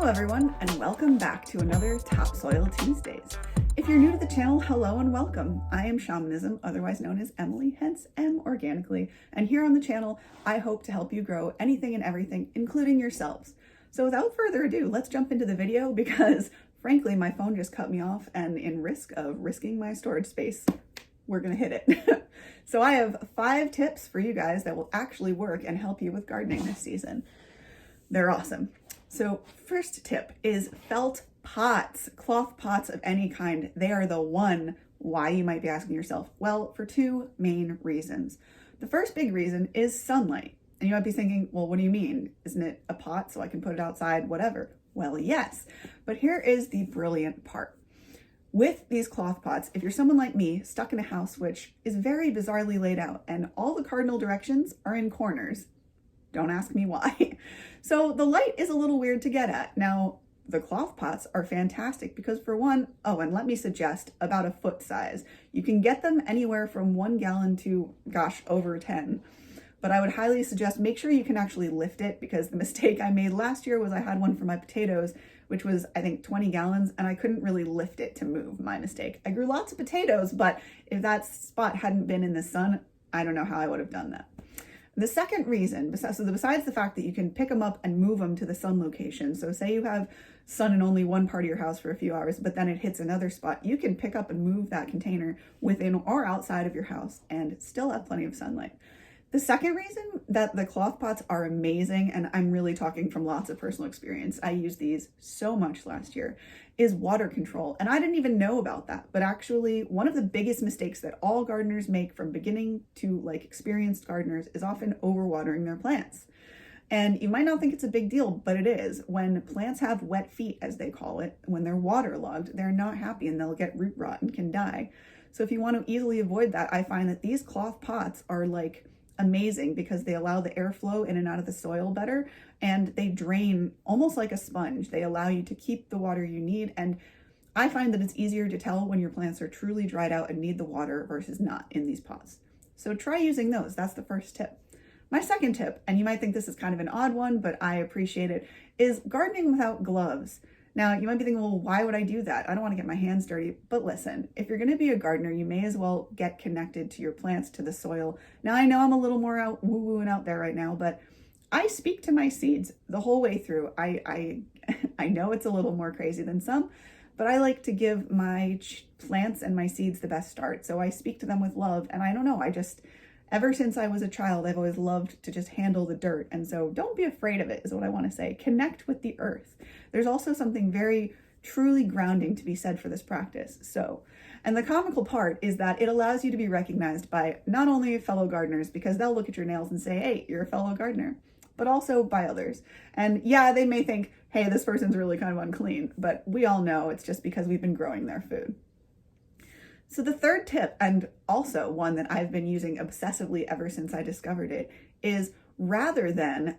Hello everyone, and welcome back to another Topsoil Tuesdays. If you're new to the channel, hello and welcome. I am Shamanism, otherwise known as Emily, hence EmOrganically, and here on the channel, I hope to help you grow anything and everything, including yourselves. So without further ado, let's jump into the video because frankly, my phone just cut me off, and in risk of risking my storage space, we're gonna hit it. So I have 5 tips for you guys that will actually work and help you with gardening this season. They're awesome. So first tip is felt pots, cloth pots of any kind. They are the one. Why, you might be asking yourself? Well, for 2 main reasons. The first big reason is sunlight. And you might be thinking, well, what do you mean? Isn't it a pot so I can put it outside, whatever? Well, yes, but here is the brilliant part. With these cloth pots, if you're someone like me, stuck in a house which is very bizarrely laid out and all the cardinal directions are in corners, don't ask me why. So the light is a little weird to get at. Now, the cloth pots are fantastic because for one, and let me suggest about a foot size. You can get them anywhere from 1 gallon to, gosh, over 10. But I would highly suggest make sure you can actually lift it, because the mistake I made last year was I had one for my potatoes, which was, I think, 20 gallons, and I couldn't really lift it to move. My mistake. I grew lots of potatoes, but if that spot hadn't been in the sun, I don't know how I would have done that. The second reason, besides the fact that you can pick them up and move them to the sun location, so say you have sun in only one part of your house for a few hours, but then it hits another spot, you can pick up and move that container within or outside of your house and still have plenty of sunlight. The second reason that the cloth pots are amazing, and I'm really talking from lots of personal experience, I used these so much last year, is water control. And I didn't even know about that, but actually one of the biggest mistakes that all gardeners make from beginning to experienced gardeners is often overwatering their plants. And you might not think it's a big deal, but it is. When plants have wet feet, as they call it, when they're waterlogged, they're not happy and they'll get root rot and can die. So if you want to easily avoid that, I find that these cloth pots are amazing because they allow the airflow in and out of the soil better, and they drain almost like a sponge. They allow you to keep the water you need, and I find that it's easier to tell when your plants are truly dried out and need the water versus not in these pots. So try using those. That's the first tip. My second tip, and you might think this is kind of an odd one, but I appreciate it, is gardening without gloves. Now, you might be thinking, well, why would I do that? I don't want to get my hands dirty. But listen, if you're going to be a gardener, you may as well get connected to your plants, to the soil. Now, I know I'm a little more out woo-wooing out there right now, but I speak to my seeds the whole way through. I know it's a little more crazy than some, but I like to give my plants and my seeds the best start. So I speak to them with love, and I don't know, ever since I was a child, I've always loved to just handle the dirt. And so don't be afraid of it, is what I want to say. Connect with the earth. There's also something very truly grounding to be said for this practice. And the comical part is that it allows you to be recognized by not only fellow gardeners, because they'll look at your nails and say, hey, you're a fellow gardener, but also by others. And yeah, they may think, hey, this person's really kind of unclean, but we all know it's just because we've been growing their food. So the third tip, and also one that I've been using obsessively ever since I discovered it, is rather than,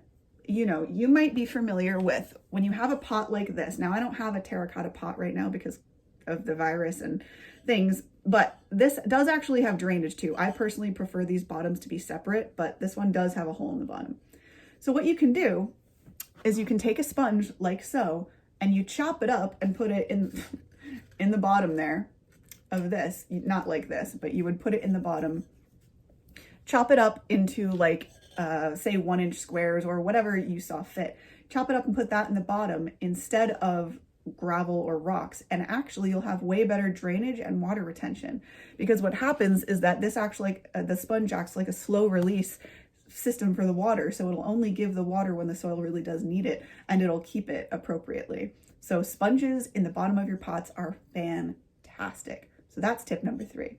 you might be familiar with when you have a pot like this. Now, I don't have a terracotta pot right now because of the virus and things, but this does actually have drainage too. I personally prefer these bottoms to be separate, but this one does have a hole in the bottom. So what you can do is you can take a sponge like so, and you chop it up and put it in the bottom there of this, not like this, but you would put it in the bottom, chop it up into say 1-inch squares or whatever you saw fit. Chop it up and put that in the bottom instead of gravel or rocks. And actually you'll have way better drainage and water retention, because what happens is that this actually, the sponge acts like a slow release system for the water. So it'll only give the water when the soil really does need it, and it'll keep it appropriately. So sponges in the bottom of your pots are fantastic. So that's tip number 3.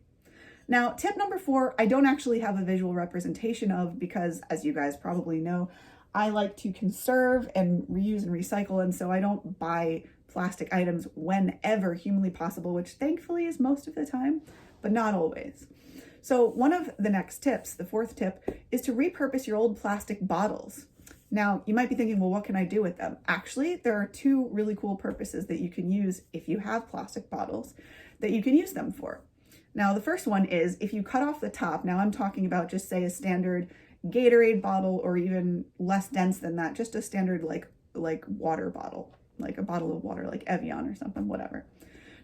Now, tip number 4, I don't actually have a visual representation of, because as you guys probably know, I like to conserve and reuse and recycle. And so I don't buy plastic items whenever humanly possible, which thankfully is most of the time, but not always. So one of the next tips, the 4th tip, is to repurpose your old plastic bottles. Now, you might be thinking, well, what can I do with them? Actually, there are 2 really cool purposes that you can use if you have plastic bottles that you can use them for. Now, the first one is if you cut off the top. Now, I'm talking about just say a standard Gatorade bottle, or even less dense than that, just a standard like water bottle. like a bottle of water, like Evian or something, whatever.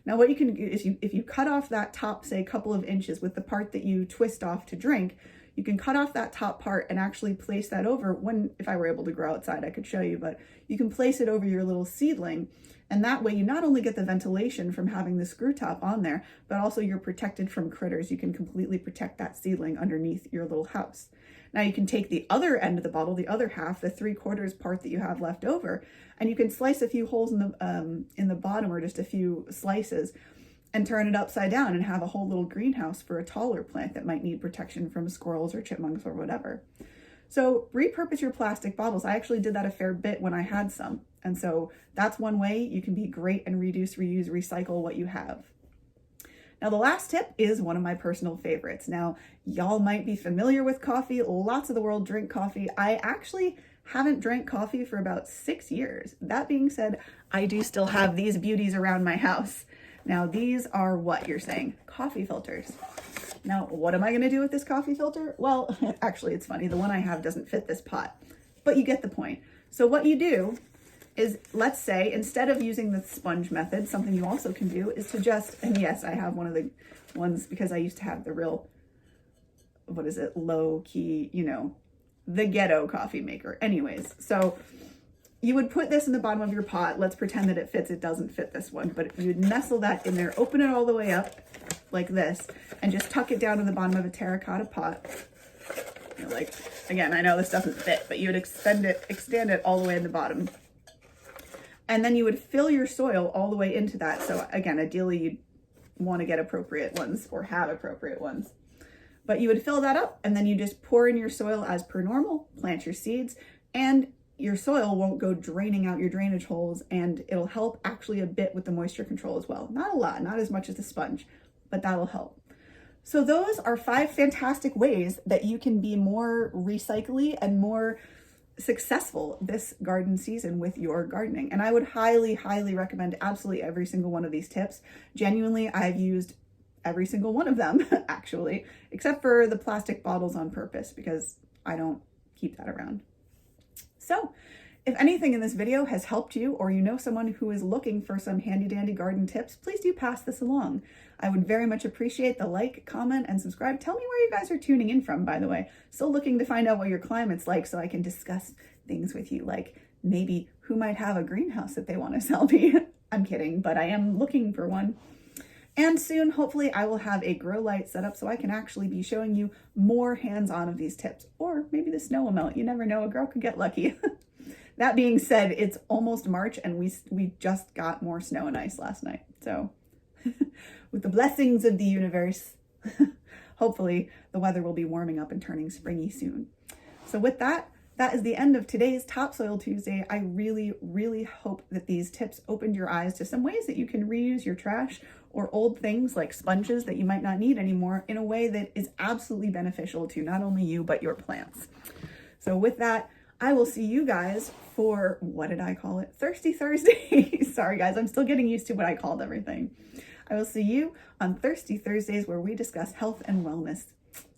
Now what you can do is if you cut off that top, say a couple of inches with the part that you twist off to drink, you can cut off that top part and actually place that over if I were able to grow outside, I could show you, but you can place it over your little seedling. And that way you not only get the ventilation from having the screw top on there, but also you're protected from critters. You can completely protect that seedling underneath your little house. Now you can take the other end of the bottle, the other half, the 3/4 part that you have left over, and you can slice a few holes in the bottom, or just a few slices, and turn it upside down and have a whole little greenhouse for a taller plant that might need protection from squirrels or chipmunks or whatever. So repurpose your plastic bottles. I actually did that a fair bit when I had some. And so that's one way you can be great and reduce, reuse, recycle what you have. Now the last tip is one of my personal favorites. Now y'all might be familiar with coffee. Lots of the world drink coffee. I actually haven't drank coffee for about 6 years. That being said, I do still have these beauties around my house. Now these are what you're saying, coffee filters. Now, what am I gonna do with this coffee filter? Well, actually it's funny, the one I have doesn't fit this pot, but you get the point. So what you do is, let's say, instead of using the sponge method, something you also can do is to just, and yes, I have one of the ones because I used to have the real, what is it, low key, you know, the ghetto coffee maker. Anyways, so you would put this in the bottom of your pot. Let's pretend that it fits. It doesn't fit this one, but you would nestle that in there, open it all the way up like this, and just tuck it down in the bottom of a terracotta pot. You know, like, again, I know this doesn't fit, but you would extend it all the way in the bottom. And then you would fill your soil all the way into that. So again, ideally you'd want to get appropriate ones or have appropriate ones. But you would fill that up, and then you just pour in your soil as per normal, plant your seeds, and your soil won't go draining out your drainage holes, and it'll help actually a bit with the moisture control as well. Not a lot, not as much as a sponge, but that'll help. So those are 5 fantastic ways that you can be more recycly and more successful this garden season with your gardening. And I would highly, highly recommend absolutely every single one of these tips. Genuinely, I've used every single one of them, actually, except for the plastic bottles on purpose, because I don't keep that around. So if anything in this video has helped you, or you know someone who is looking for some handy dandy garden tips, please do pass this along. I would very much appreciate the like, comment, and subscribe. Tell me where you guys are tuning in from, by the way. Still looking to find out what your climate's like so I can discuss things with you, like maybe who might have a greenhouse that they want to sell me. I'm kidding, but I am looking for one. And soon, hopefully, I will have a grow light set up so I can actually be showing you more hands-on of these tips. Or maybe the snow will melt. You never know, a girl could get lucky. That being said, it's almost March and we just got more snow and ice last night. So with the blessings of the universe, hopefully the weather will be warming up and turning springy soon. So with that, that is the end of today's Topsoil Tuesday. I really, really hope that these tips opened your eyes to some ways that you can reuse your trash or old things like sponges that you might not need anymore in a way that is absolutely beneficial to not only you, but your plants. So with that, I will see you guys for, what did I call it? Thirsty Thursday. Sorry guys, I'm still getting used to what I called everything. I will see you on Thirsty Thursdays, where we discuss health and wellness.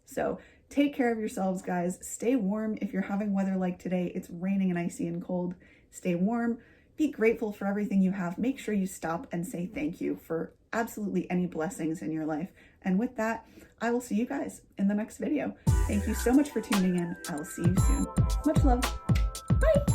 So take care of yourselves, guys. Stay warm. If you're having weather like today, it's raining and icy and cold. Stay warm. Be grateful for everything you have. Make sure you stop and say thank you for absolutely any blessings in your life. And with that, I will see you guys in the next video. Thank you so much for tuning in. I will see you soon. Much love. Bye.